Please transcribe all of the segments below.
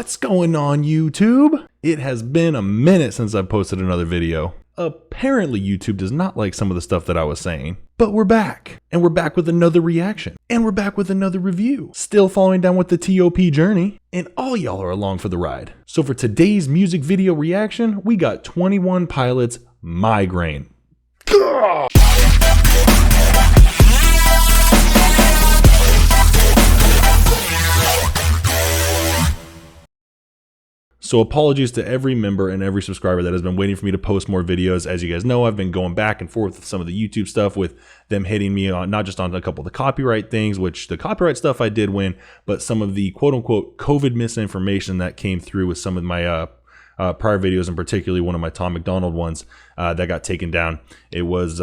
What's going on, YouTube? It has been a minute since I posted another video. Apparently YouTube does not like some of the stuff that I was saying, but we're back, and we're back with another reaction, and we're back with another review, still following down with the TOP journey, and all y'all are along for the ride. So for today's music video reaction, we got 21 Pilots' Migraine. So apologies to every member and every subscriber that has been waiting for me to post more videos. As you guys know, I've been going back and forth with some of the YouTube stuff, with them hitting me on not just on a couple of the copyright things, which the copyright stuff I did win, but some of the quote unquote COVID misinformation that came through with some of my prior videos, and particularly one of my Tom McDonald ones that got taken down. It was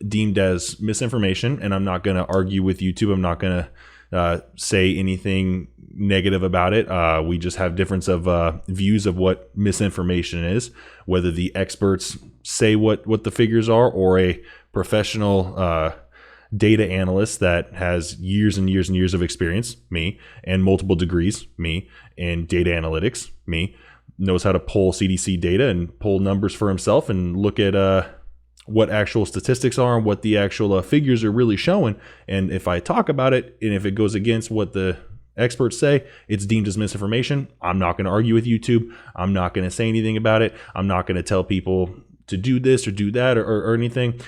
deemed as misinformation, and I'm not going to argue with YouTube. I'm not going to say anything negative about it. We just have difference of views of what misinformation is, whether the experts say what the figures are, or a professional data analyst that has years and years and years of experience, me, and multiple degrees, me, in data analytics, me, knows how to pull CDC data and pull numbers for himself and look at what actual statistics are and what the actual figures are really showing. And if I talk about it, and if it goes against what the experts say, it's deemed as misinformation. I'm not going to argue with YouTube. I'm not going to say anything about it. I'm not going to tell people to do this or do that or anything.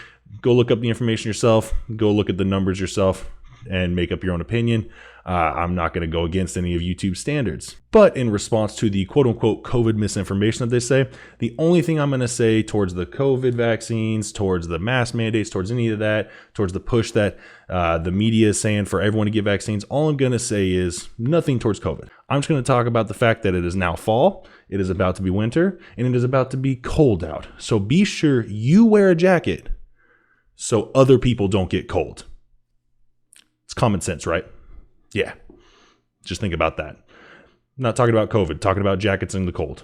Go look up the information yourself. Go look at the numbers yourself and make up your own opinion. I'm not going to go against any of YouTube's standards. But in response to the quote unquote COVID misinformation that they say, the only thing I'm going to say towards the COVID vaccines, towards the mask mandates, towards any of that, towards the push that the media is saying for everyone to get vaccines, all I'm going to say is nothing towards COVID. I'm just going to talk about the fact that it is now fall, it is about to be winter, and it is about to be cold out. So be sure you wear a jacket so other people don't get cold. It's common sense, right? Yeah, just think about that. I'm not talking about COVID, talking about jackets in the cold.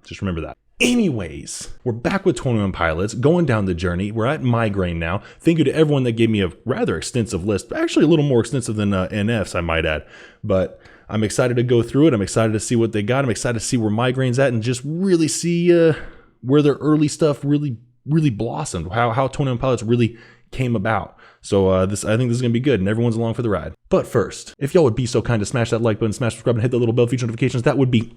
Just remember that. Anyways, we're back with 21 Pilots, going down the journey. We're at Migraine now. Thank you to everyone that gave me a rather extensive list, actually a little more extensive than NF's, I might add. But I'm excited to go through it. I'm excited to see what they got. I'm excited to see where Migraine's at and just really see where their early stuff really blossomed, how 21 Pilots really came about. So I think this is going to be good, and everyone's along for the ride. But first, if y'all would be so kind to smash that like button, smash subscribe, and hit that little bell feature notifications, that would be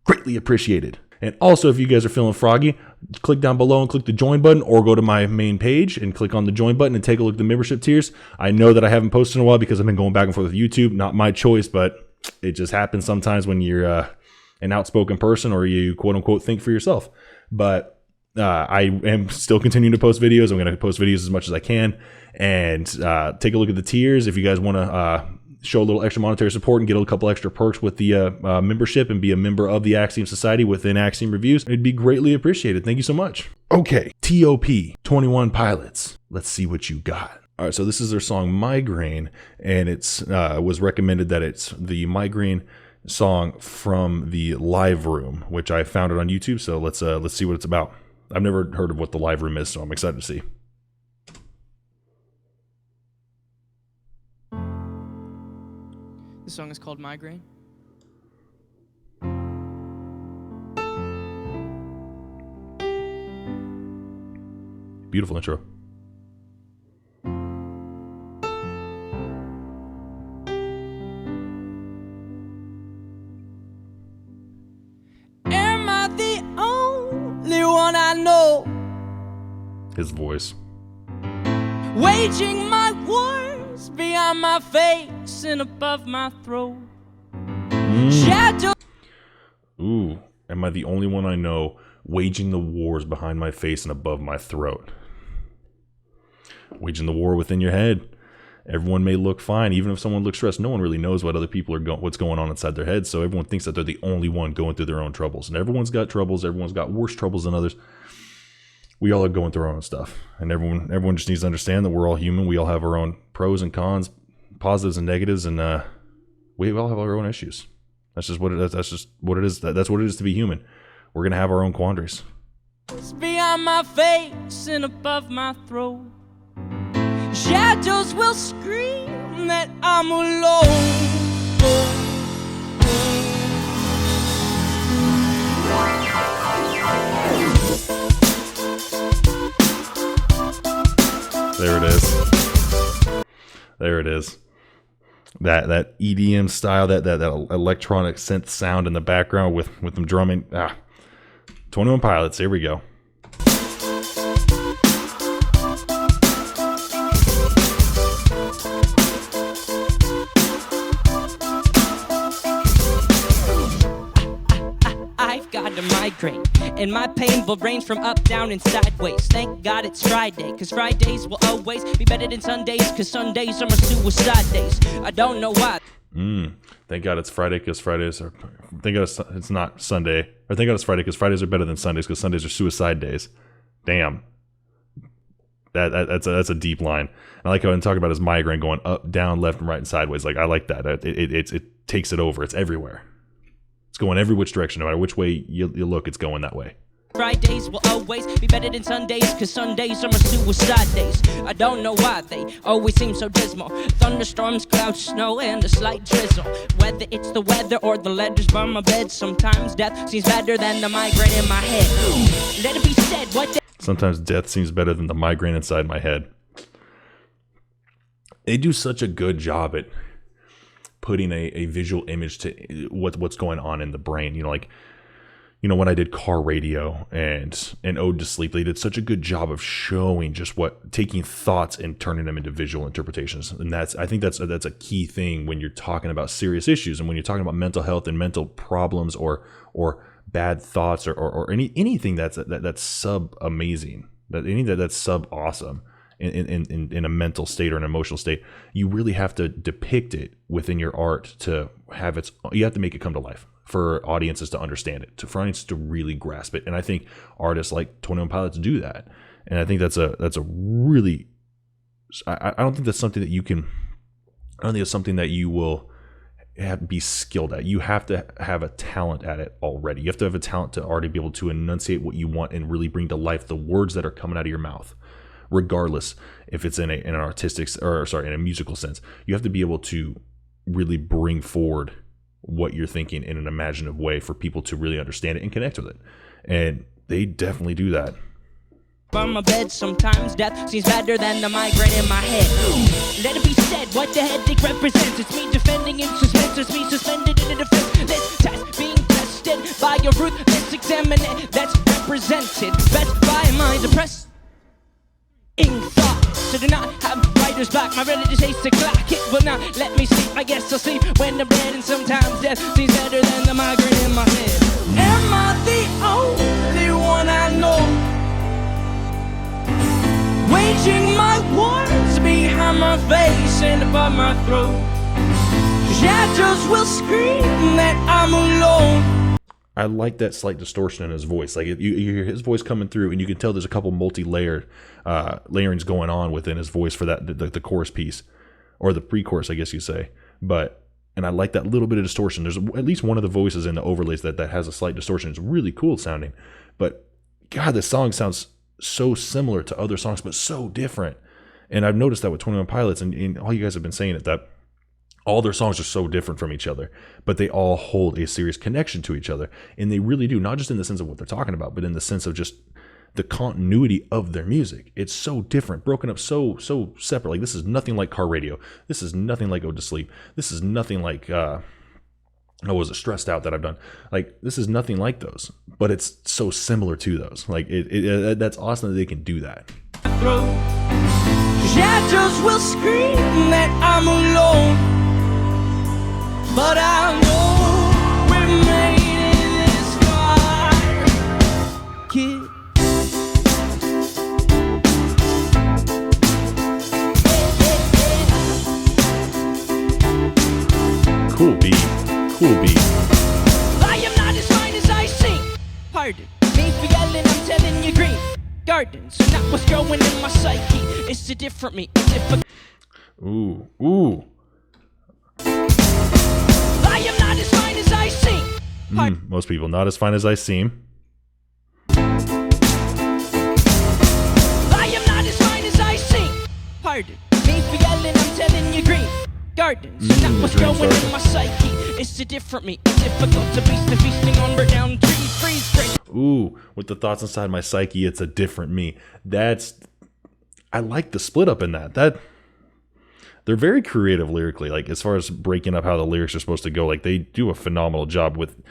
greatly appreciated. And also, if you guys are feeling froggy, click down below and click the join button, or go to my main page and click on the join button and take a look at the membership tiers. I know that I haven't posted in a while because I've been going back and forth with YouTube. Not my choice, but it just happens sometimes when you're an outspoken person, or you quote unquote think for yourself. But I am still continuing to post videos. I'm going to post videos as much as I can, and take a look at the tiers. If you guys want to show a little extra monetary support and get a couple extra perks with the membership and be a member of the Axiom Society within Axiom Reviews, it'd be greatly appreciated. Thank you so much. Okay, TOP, 21 Pilots. Let's see what you got. All right, so this is their song Migraine, and it's was recommended that it's the Migraine song from the Live Room, which I found it on YouTube. So let's see what it's about. I've never heard of what the Live Room is, so I'm excited to see. This song is called Migraine. Beautiful intro. Am I the only one I know? His voice. Waging my wars beyond my face and above my throat. Shadow. Ooh, am I the only one I know waging the wars behind my face and above my throat? Waging the war within your head. Everyone may look fine, even if someone looks stressed. No one really knows what other people are what's going on inside their heads. So everyone thinks that they're the only one going through their own troubles, and everyone's got troubles. Everyone's got worse troubles than others. We all are going through our own stuff, and everyone just needs to understand that we're all human. We all have our own pros and cons, positives and negatives, and we all have our own issues. That's just what it is. That's just what it is. That's what it is to be human. We're gonna have our own quandaries. Beyond my face and above my throat. Shadows will scream that I'm alone. There it is. There it is. That EDM style, that electronic synth sound in the background with them drumming. 21 Pilots, here we go. I've got a migraine, and my pain will range from up, down, and sideways. Thank God it's Friday, cause Fridays will always be better than Sundays, cause Sundays are my suicide days. I don't know why. Thank God it's Friday, because Fridays are... Thank God it's not Sunday. Or thank God it's Friday, because Fridays are better than Sundays, because Sundays are suicide days. Damn. That's a deep line. I like how I talk about his migraine going up, down, left, and right, and sideways. Like, I like that. It takes it over. It's everywhere. It's going every which direction. No matter which way you look, it's going that way. Fridays will always be better than Sundays, cause Sundays are my suicide days. I don't know why they always seem so dismal. Thunderstorms, clouds, snow, and a slight drizzle. Whether it's the weather or the letters by my bed, sometimes death seems better than the migraine in my head. Let it be said, what sometimes death seems better than the migraine inside my head. They do such a good job at putting a visual image to what's going on in the brain. You know, like, you know, when I did Car Radio and Ode to Sleep, they did such a good job of showing just taking thoughts and turning them into visual interpretations. And I think that's a key thing when you're talking about serious issues and when you're talking about mental health and mental problems or bad thoughts or anything that's sub amazing, that's sub awesome in a mental state or an emotional state. You really have to depict it within your art to have you have to make it come to life for audiences to understand it, for audiences to really grasp it. And I think artists like 21 Pilots do that. And I think that's a really, I don't think that's something that you can, I don't think it's something that you will be skilled at. You have to have a talent at it already. You have to have a talent to already be able to enunciate what you want and really bring to life the words that are coming out of your mouth, regardless if it's in an artistic, in a musical sense. You have to be able to really bring forward what you're thinking in an imaginative way for people to really understand it and connect with it. And they definitely do that. On my bed, sometimes death seems better than the migraine in my head. Let it be said, what the headache represents. It's me defending in suspense. It's me suspended in a defenseless test, being tested by a ruthless examiner that's represented best by my depressed thought. So do not have writer's block. My religious hates the clock. It will not let me sleep. I guess I'll sleep when I'm dead. And sometimes death seems better than the migraine in my head. Am I the only one I know, waging my wars behind my face and above my throat? Shadows will scream that I'm alone. I like that slight distortion in his voice. Like you hear his voice coming through, and you can tell there's a couple multi-layered layerings going on within his voice for that the chorus piece, or the pre-chorus, I guess you say. And I like that little bit of distortion. There's at least one of the voices in the overlays that has a slight distortion. It's really cool sounding. But God, this song sounds so similar to other songs, but so different. And I've noticed that with 21 Pilots, and all you guys have been saying it, that all their songs are so different from each other, but they all hold a serious connection to each other. And they really do, not just in the sense of what they're talking about, but in the sense of just the continuity of their music. It's so different, broken up so separate. Like, this is nothing like Car Radio. This is nothing like Ode to Sleep. This is nothing like, was it Stressed Out that I've done? Like, this is nothing like those, but it's so similar to those. Like, that's awesome that they can do that. Shadows will scream that I'm alone, but I know we made it this far, kid. Cool beat. I am not as fine as I seem. Pardon me for yelling, I'm telling you, green gardens are not what's growing in my psyche. It's a different me, a different. Ooh. I am not as fine as I seem. Most people, not as fine as I seem. I am not as fine as I seem. Pardon me for yelling, I'm telling you, green gardens are not what's growing in my psyche. It's a different me, difficult to beast the feasting on burnt down trees, freeze, break. Ooh, with the thoughts inside my psyche, it's a different me. I like the split up in that they're very creative lyrically, like as far as breaking up how the lyrics are supposed to go. Like they do a phenomenal job with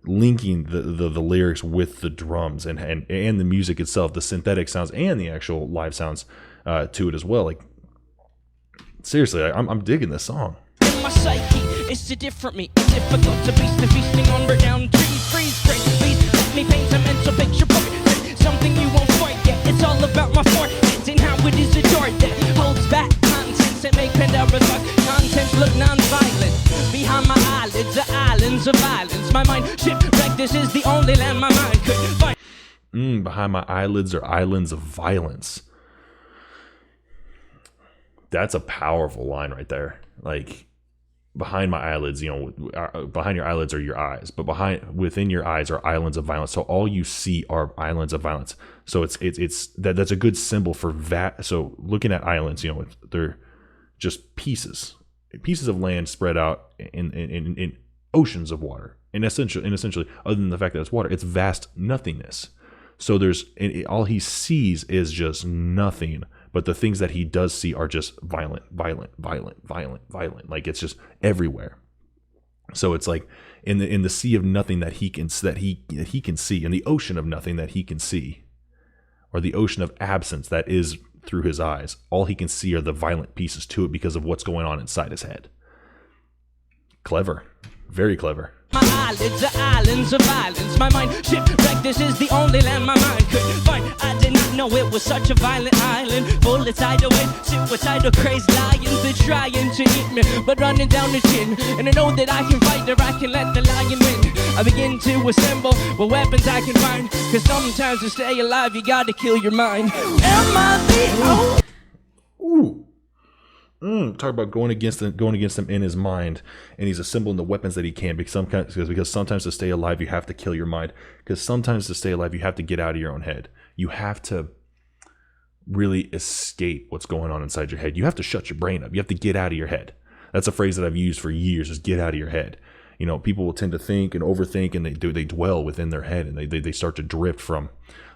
linking the lyrics with the drums and the music itself, the synthetic sounds and the actual live sounds to it as well. Like seriously, I'm digging this song. In my psyche, it's a different me. It's difficult to beast the feasting on down trees, freeze, great beast. Let me paint a mental picture portrait, something you won't forget. It's all about my forehead and how it is adored that holds back contents that make Pandora fuck. Contents look non-violent. Behind my eyelids are islands of violence. My mind shipwrecked. This is the only land my mind could find. Behind my eyelids are islands of violence. That's a powerful line right there. Like, behind my eyelids, behind your eyelids are your eyes, but within your eyes are islands of violence. So all you see are islands of violence. So that's a good symbol for that. So looking at islands, they're just pieces of land spread out in oceans of water. And essentially, other than the fact that it's water, it's vast nothingness. So all he sees is just nothing. But the things that he does see are just violent. Like it's just everywhere. So it's like in the sea of nothing that he can see, in the ocean of nothing that he can see, or the ocean of absence that is through his eyes. All he can see are the violent pieces to it because of what's going on inside his head. Clever, very clever. My eyelids are islands of violence. My mind shipwrecked. This is the only land my mind could find. I did not know it was such a violent island, full of tidal wind, suicidal crazed lions. They're trying to eat me, but running down the chin. And I know that I can fight or I can let the lion win. I begin to assemble what weapons I can find, cause sometimes to stay alive you gotta kill your mind. Am I the Ooh. Talk about going against him in his mind, and he's assembling the weapons that he can, because sometimes to stay alive you have to kill your mind, because sometimes to stay alive you have to get out of your own head. You have to really escape what's going on inside your head. You have to shut your brain up. You have to get out of your head. That's a phrase that I've used for years, is get out of your head. People will tend to think and overthink, and they dwell within their head, and they start to drift from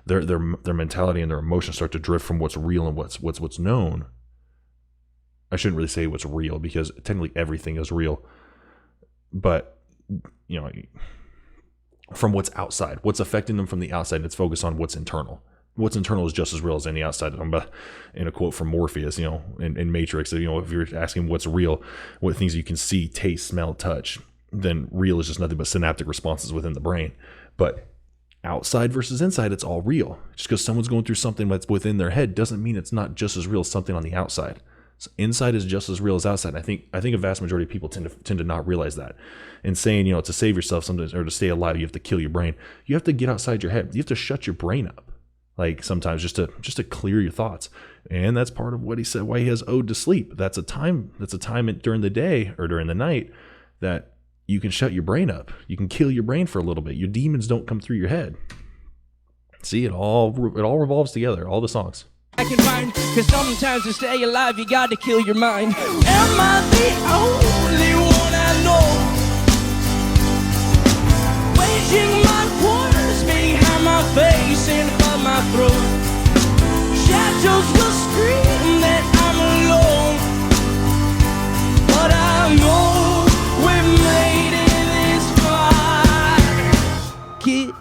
their mentality, and their emotions start to drift from what's real and what's known. I shouldn't really say what's real, because technically everything is real, but from what's outside, what's affecting them from the outside, it's focused on what's internal. What's internal is just as real as any outside. In a quote from Morpheus, in Matrix, if you're asking what's real, what things you can see, taste, smell, touch, then real is just nothing but synaptic responses within the brain. But outside versus inside, it's all real. Just because someone's going through something that's within their head doesn't mean it's not just as real as something on the outside. So inside is just as real as outside. I think a vast majority of people tend to not realize that. And saying, to save yourself sometimes, or to stay alive, you have to kill your brain. You have to get outside your head. You have to shut your brain up. Like sometimes just to clear your thoughts. And that's part of what he said, why he has ode to sleep. That's a time during the day or during the night that you can shut your brain up. You can kill your brain for a little bit. Your demons don't come through your head. See, it all revolves together, all the songs. I can find, cause sometimes to stay alive you gotta kill your mind. Am I the only one I know, waging my wars behind my face and above my throat? Shadows will scream that I'm alone, but I know we've made it this far. Kid.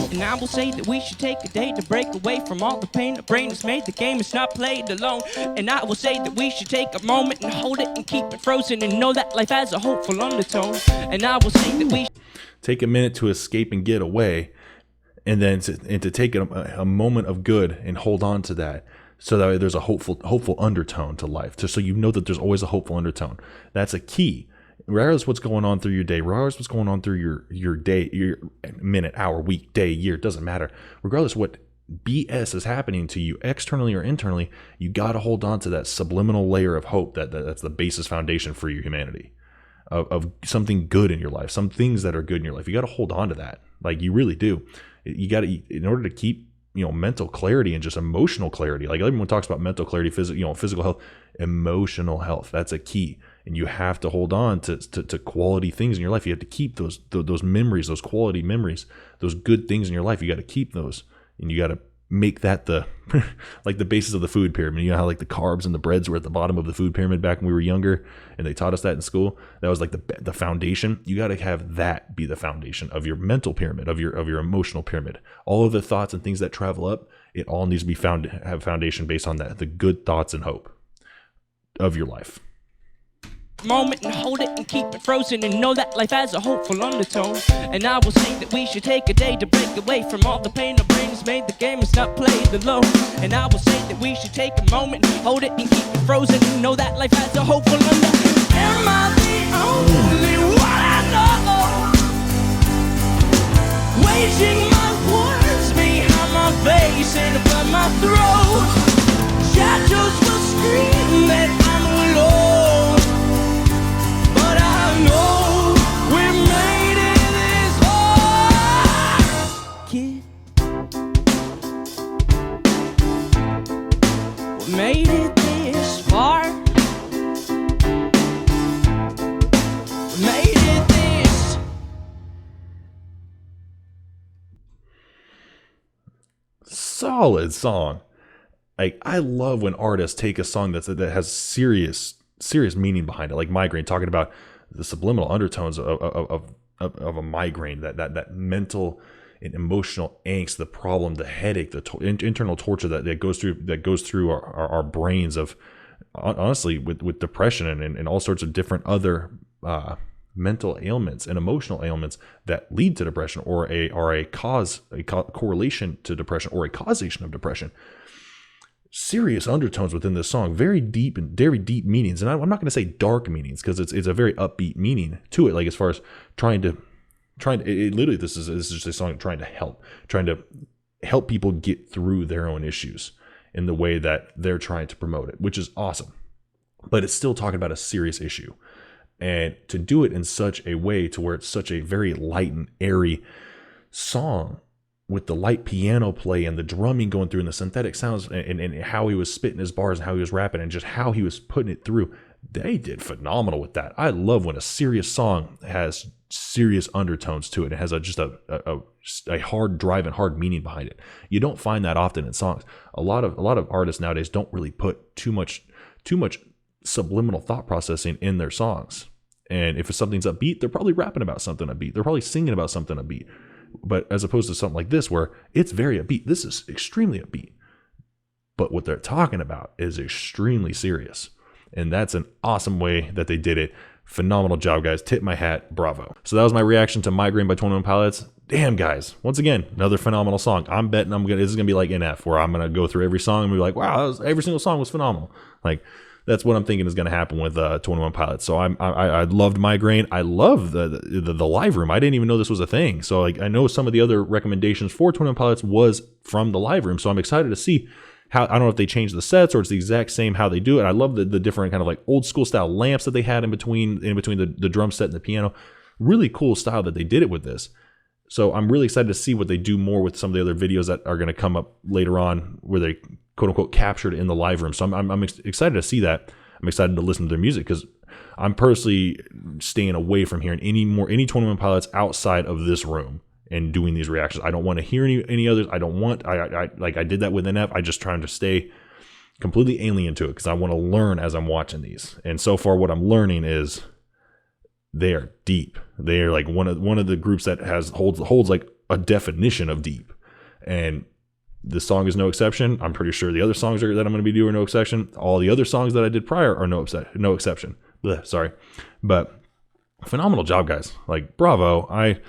And I will say that we should take a day to break away from all the pain the brain has made. The game is not played alone. And I will say that we should take a moment and hold it and keep it frozen and know that life has a hopeful undertone. And I will say that we take a minute to escape and get away, and then to take a moment of good and hold on to that, so that there's a hopeful undertone to life. So you know that there's always a hopeful undertone. That's a key. Regardless what's going on through your day, regardless what's going on through your day, your minute, hour, week, day, year, doesn't matter. Regardless what BS is happening to you externally or internally, you got to hold on to that subliminal layer of hope that's the basis foundation for your humanity, of something good in your life, some things that are good in your life. You got to hold on to that. Like you really do. You got to, in order to keep mental clarity and just emotional clarity. Like everyone talks about mental clarity, physical health, emotional health. That's a key. And you have to hold on to quality things in your life. You have to keep those memories, those quality memories, those good things in your life. You got to keep those, and you got to make that the like the basis of the food pyramid. You know how like the carbs and the breads were at the bottom of the food pyramid back when we were younger, and they taught us that in school. That was like the foundation. You got to have that be the foundation of your mental pyramid, of your emotional pyramid. All of the thoughts and things that travel up, it all needs to be have foundation based on that, the good thoughts and hope of your life. Moment and hold it and keep it frozen and know that life has a hopeful undertone. And I will say that we should take a day to break away from all the pain our brains made. The game is not played alone. And I will say that we should take a moment and hold it and keep it frozen and know that life has a hopeful undertone. Am I the only one I know? Waging my words behind my face and above my throat. Shadows will scream that I'm alone. No, we made it this far, kid. We made it this far. We made it this. Solid song. Like, I love when artists take a song that has serious meaning behind it, like Migraine, talking about the subliminal undertones of a migraine, that mental and emotional angst, the problem, the headache, the internal torture that goes through our brains, of honestly with depression and all sorts of different other mental ailments and emotional ailments that lead to depression, or a correlation to depression, or a causation of depression. Serious undertones within this song, very deep meanings. And I'm not going to say dark meanings, because it's a very upbeat meaning to it. Like, as far as trying to literally, this is just a song trying to help people get through their own issues in the way that they're trying to promote it, which is awesome. But it's still talking about a serious issue, and to do it in such a way to where it's such a very light and airy song, with the light piano play and the drumming going through and the synthetic sounds, and how he was spitting his bars and how he was rapping and just how he was putting it through. They did phenomenal with that. I love when a serious song has serious undertones to it. It has just a hard drive and hard meaning behind it. You don't find that often in songs. A lot of artists nowadays don't really put too much subliminal thought processing in their songs. And if something's upbeat, they're probably rapping about something upbeat. They're probably singing about something upbeat. But as opposed to something like this, where it's very upbeat, this is extremely upbeat. But what they're talking about is extremely serious. And that's an awesome way that they did it. Phenomenal job, guys. Tip my hat. Bravo. So that was my reaction to Migraine by 21 Pilots. Damn, guys. Once again, another phenomenal song. I'm betting this is going to be like NF, where I'm going to go through every song and be like, wow, every single song was phenomenal. Like, that's what I'm thinking is going to happen with 21 Pilots. So I loved Migraine. I love the live room. I didn't even know this was a thing. So like, I know some of the other recommendations for 21 Pilots was from the live room. So I'm excited to see how, I don't know if they changed the sets or it's the exact same how they do it. I love the different kind of like old school style lamps that they had in between the drum set and the piano. Really cool style that they did it with this. So I'm really excited to see what they do more with some of the other videos that are going to come up later on, where they quote unquote captured in the live room. So I'm excited to see that. I'm excited to listen to their music, because I'm personally staying away from hearing any 21 Pilots outside of this room and doing these reactions. I don't want to hear any others. I don't want, like I did that with NF. I just trying to stay completely alien to it, because I want to learn as I'm watching these. And so far what I'm learning is they are deep. They are like one of the groups that holds like a definition of deep. And this song is no exception. I'm pretty sure the other songs that I'm going to be doing are no exception. All the other songs that I did prior are no exception. Blech, sorry. But phenomenal job, guys. Like, bravo. I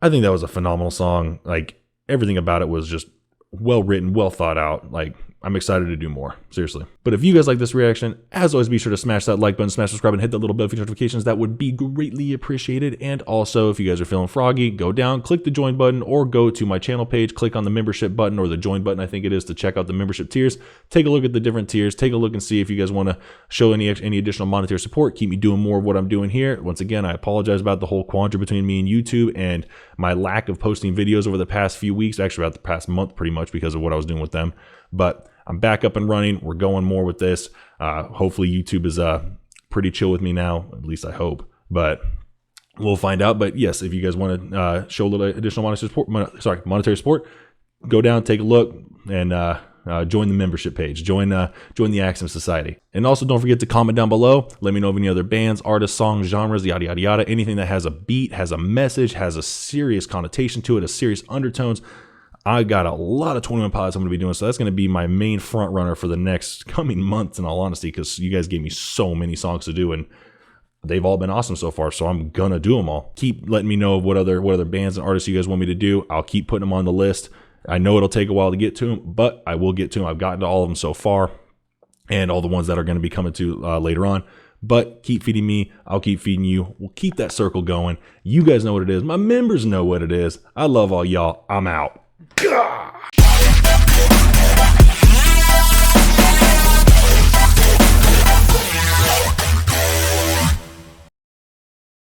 think that was a phenomenal song. Like, everything about it was just well written, well thought out. Like, I'm excited to do more, seriously. But if you guys like this reaction, as always, be sure to smash that like button, smash subscribe, and hit that little bell for notifications. That would be greatly appreciated. And also, if you guys are feeling froggy, go down, click the join button, or go to my channel page, click on the membership button, or the join button, I think it is, to check out the membership tiers. Take a look at the different tiers. Take a look and see if you guys want to show any additional monetary support. Keep me doing more of what I'm doing here. Once again, I apologize about the whole quandary between me and YouTube and my lack of posting videos over the past few weeks, actually about the past month pretty much, because of what I was doing with them. But I'm back up and running. We're going more with this. Hopefully YouTube is pretty chill with me now, at least I hope, but we'll find out. But yes, if you guys want to show a little additional monetary support, go down, take a look, and join the membership page. Join the Axiom Society. And also don't forget to comment down below. Let me know of any other bands, artists, songs, genres, yada, yada, yada. Anything that has a beat, has a message, has a serious connotation to it, a serious undertones. I got a lot of 21 Pilots I'm going to be doing, so that's going to be my main front runner for the next coming months, in all honesty, because you guys gave me so many songs to do, and they've all been awesome so far, so I'm going to do them all. Keep letting me know what other bands and artists you guys want me to do. I'll keep putting them on the list. I know it'll take a while to get to them, but I will get to them. I've gotten to all of them so far, and all the ones that are going to be coming to later on. But keep feeding me. I'll keep feeding you. We'll keep that circle going. You guys know what it is. My members know what it is. I love all y'all. I'm out. Gah!